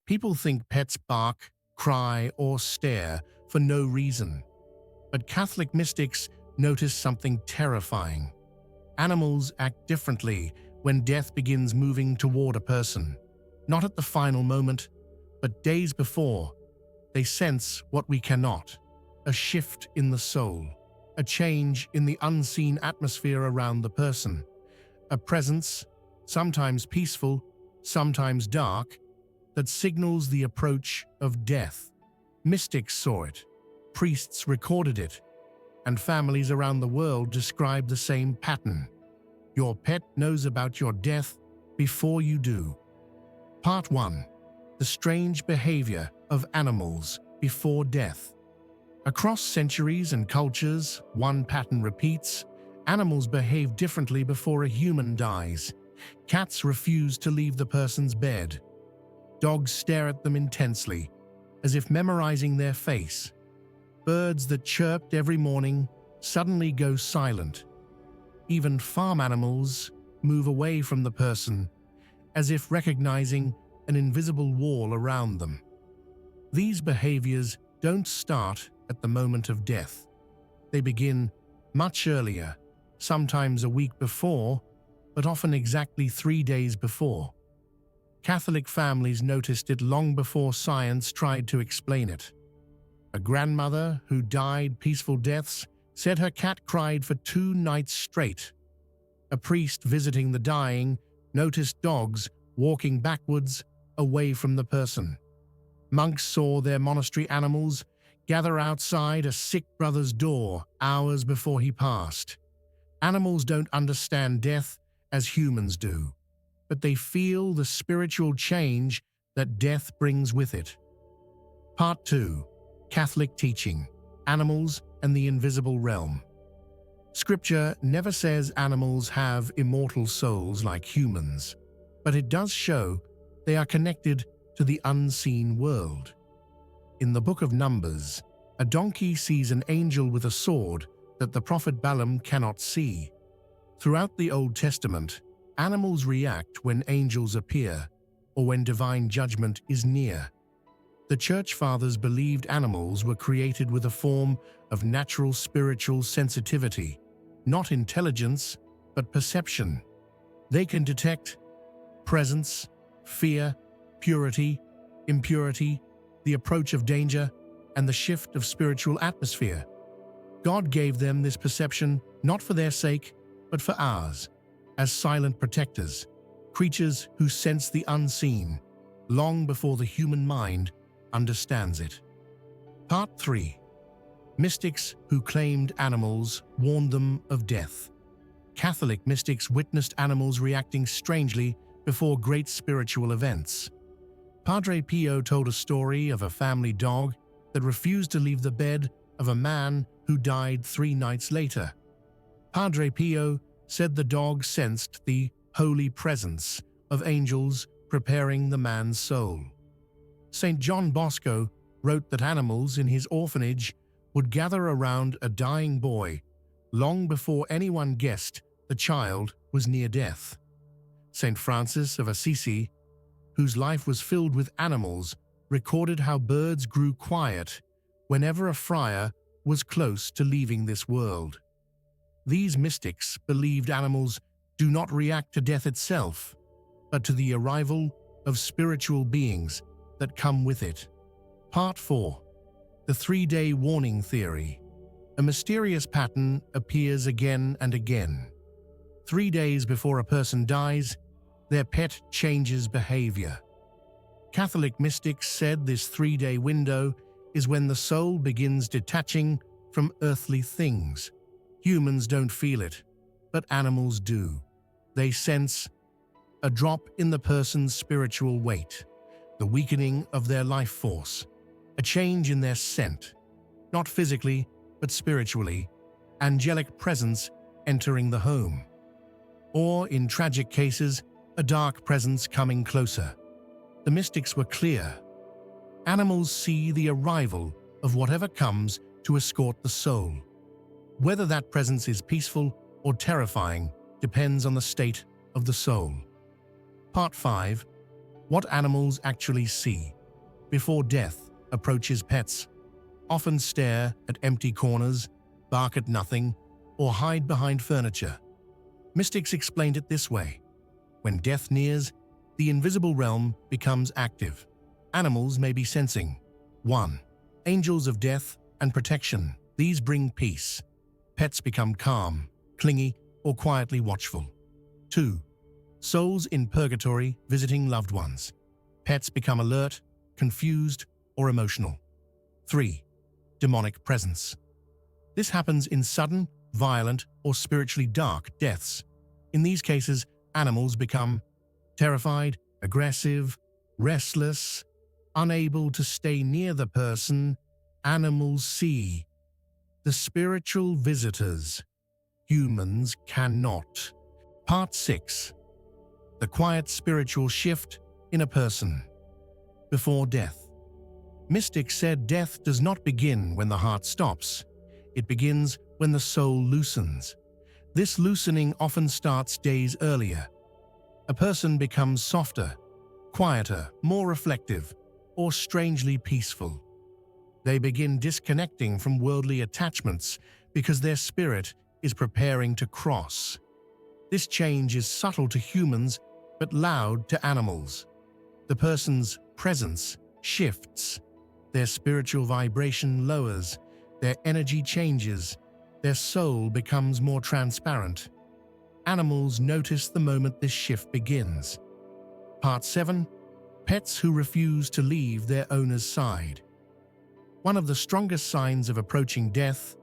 People think pets bark, cry, or stare for no reason. But Catholic mystics notice something terrifying. Animals act differently when death begins moving toward a person. Not at the final moment, but days before. They sense what we cannot: a shift in the soul, a change in the unseen atmosphere around the person, a presence, sometimes peaceful, sometimes dark, that signals the approach of death. Mystics saw it, priests recorded it, and families around the world describe the same pattern. Your pet knows about your death before you do. Part 1. The strange behavior of animals before death. Across centuries and cultures, one pattern repeats: animals behave differently before a human dies. Cats refuse to leave the person's bed. Dogs stare at them intensely, as if memorizing their face. Birds that chirped every morning suddenly go silent. Even farm animals move away from the person, as if recognizing an invisible wall around them. These behaviors don't start at the moment of death. They begin much earlier, sometimes a week before, but often exactly 3 days before. Catholic families noticed it long before science tried to explain it. A grandmother who died peaceful deaths said her cat cried for 2 nights straight. A priest visiting the dying noticed dogs walking backwards away from the person. Monks saw their monastery animals gather outside a sick brother's door hours before he passed. Animals don't understand death as humans do, but they feel the spiritual change that death brings with it. Part 2. Catholic teaching: animals and the invisible realm. Scripture never says animals have immortal souls like humans, but it does show they are connected to the unseen world. In the book of Numbers, a donkey sees an angel with a sword that the prophet Balaam cannot see. Throughout the Old Testament, animals react when angels appear or when divine judgment is near. The Church Fathers believed animals were created with a form of natural spiritual sensitivity, not intelligence, but perception. They can detect presence, fear, purity, impurity, the approach of danger, and the shift of spiritual atmosphere. God gave them this perception not for their sake, but for ours, as silent protectors, creatures who sense the unseen, long before the human mind understands it. Part 3. Mystics who claimed animals warned them of death. Catholic mystics witnessed animals reacting strangely before great spiritual events. Padre Pio told a story of a family dog that refused to leave the bed of a man who died 3 nights later. Padre Pio said the dog sensed the holy presence of angels preparing the man's soul. St. John Bosco wrote that animals in his orphanage would gather around a dying boy long before anyone guessed the child was near death. St. Francis of Assisi, whose life was filled with animals, recorded how birds grew quiet whenever a friar was close to leaving this world. These mystics believed animals do not react to death itself, but to the arrival of spiritual beings that come with it. Part 4. The 3-day warning theory. A mysterious pattern appears again and again. 3 days before a person dies, their pet changes behavior. Catholic mystics said this 3-day window is when the soul begins detaching from earthly things. Humans don't feel it, but animals do. They sense a drop in the person's spiritual weight, the weakening of their life force, a change in their scent, not physically, but spiritually, angelic presence entering the home. Or, in tragic cases, a dark presence coming closer. The mystics were clear. Animals see the arrival of whatever comes to escort the soul. Whether that presence is peaceful or terrifying depends on the state of the soul. Part 5. What animals actually see. before death approaches pets, often stare at empty corners, bark at nothing, or hide behind furniture. Mystics explained it this way: when death nears, the invisible realm becomes active. Animals may be sensing. 1. Angels of death and protection. These bring peace. Pets become calm, clingy, or quietly watchful. 2. Souls in purgatory visiting loved ones. Pets become alert, confused, or emotional. 3. Demonic presence. This happens in sudden, violent, or spiritually dark deaths. In these cases, animals become terrified, aggressive, restless, unable to stay near the person. Animals see the spiritual visitors. Humans cannot. Part 6. The quiet spiritual shift in a person. Before death. Mystics said death does not begin when the heart stops. It begins when the soul loosens. This loosening often starts days earlier. A person becomes softer, quieter, more reflective, or strangely peaceful. They begin disconnecting from worldly attachments because their spirit is preparing to cross. This change is subtle to humans but loud to animals. The person's presence shifts. Their spiritual vibration lowers. Their energy changes. Their soul becomes more transparent. Animals notice the moment this shift begins. Part 7. Pets who refuse to leave their owner's side. One of the strongest signs of approaching death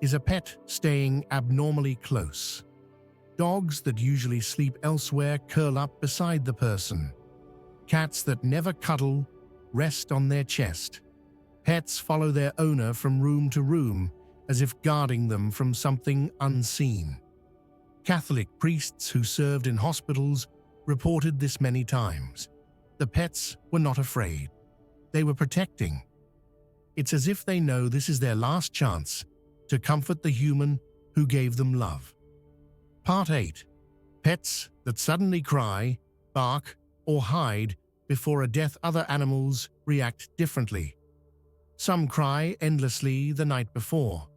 is a pet staying abnormally close. Dogs that usually sleep elsewhere curl up beside the person. Cats that never cuddle rest on their chest. Pets follow their owner from room to room, as if guarding them from something unseen. Catholic priests who served in hospitals reported this many times. The pets were not afraid. They were protecting. It's as if they know this is their last chance to comfort the human who gave them love. Part 8. Pets that suddenly cry, bark, or hide before a death. Other animals react differently. Some cry endlessly the night before.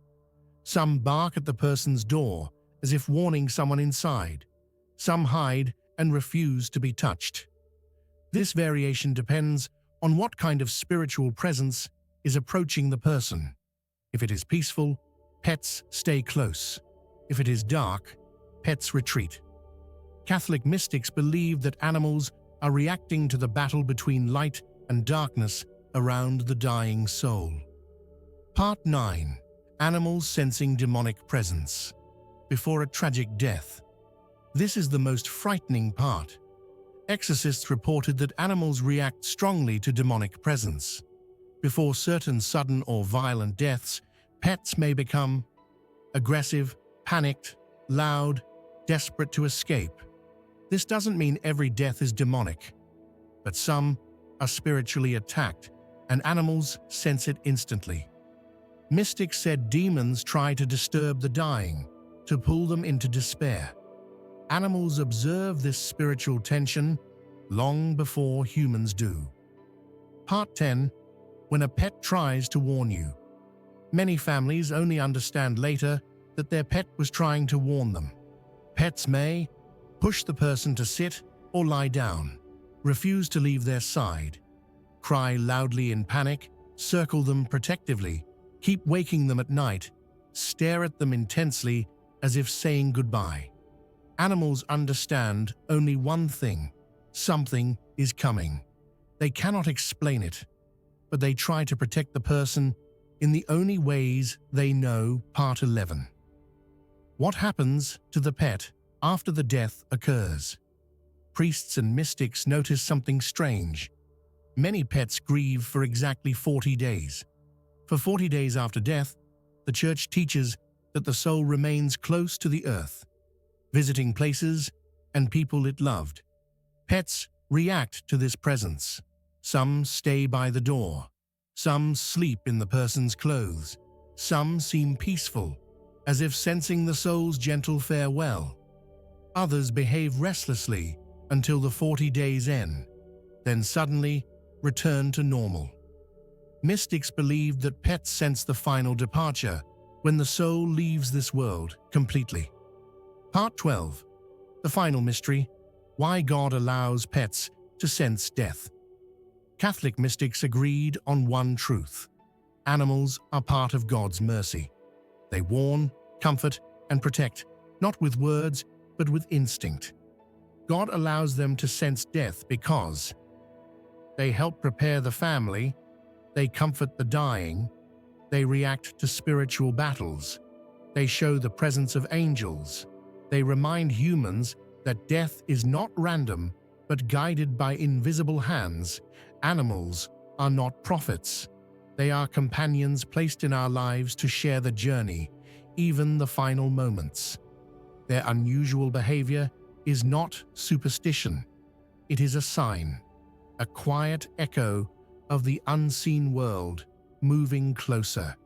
Some bark at the person's door as if warning someone inside. Some hide and refuse to be touched. This variation depends on what kind of spiritual presence is approaching the person. If it is peaceful, pets stay close. If it is dark, pets retreat. Catholic mystics believe that animals are reacting to the battle between light and darkness around the dying soul. Part 9. Animals sensing demonic presence. Before a tragic death. This is the most frightening part. Exorcists reported that animals react strongly to demonic presence. Before certain sudden or violent deaths, pets may become aggressive, panicked, loud, desperate to escape. This doesn't mean every death is demonic, but some are spiritually attacked, and animals sense it instantly. Mystics said demons try to disturb the dying, to pull them into despair. Animals observe this spiritual tension long before humans do. Part 10. When a pet tries to warn you. Many families only understand later that their pet was trying to warn them. Pets may push the person to sit or lie down, refuse to leave their side, cry loudly in panic, circle them protectively, keep waking them at night, stare at them intensely as if saying goodbye. Animals understand only one thing: something is coming. They cannot explain it, but they try to protect the person in the only ways they know. Part 11. What happens to the pet after the death occurs? Priests and mystics notice something strange. Many pets grieve for exactly 40 days. For 40 days after death, the Church teaches that the soul remains close to the earth, visiting places and people it loved. Pets react to this presence. Some stay by the door. Some sleep in the person's clothes. Some seem peaceful, as if sensing the soul's gentle farewell. Others behave restlessly until the 40 days end, then suddenly return to normal. Mystics believed that pets sense the final departure, when the soul leaves this world completely. Part 12. The final mystery: why God allows pets to sense death. Catholic mystics agreed on one truth: animals are part of God's mercy. They warn, comfort, and protect, not with words, but with instinct. God allows them to sense death because they help prepare the family, they comfort the dying, they react to spiritual battles, they show the presence of angels, they remind humans that death is not random but guided by invisible hands. Animals are not prophets. They are companions placed in our lives to share the journey, even the final moments. Their unusual behavior is not superstition. It is a sign, a quiet echo of the unseen world moving closer.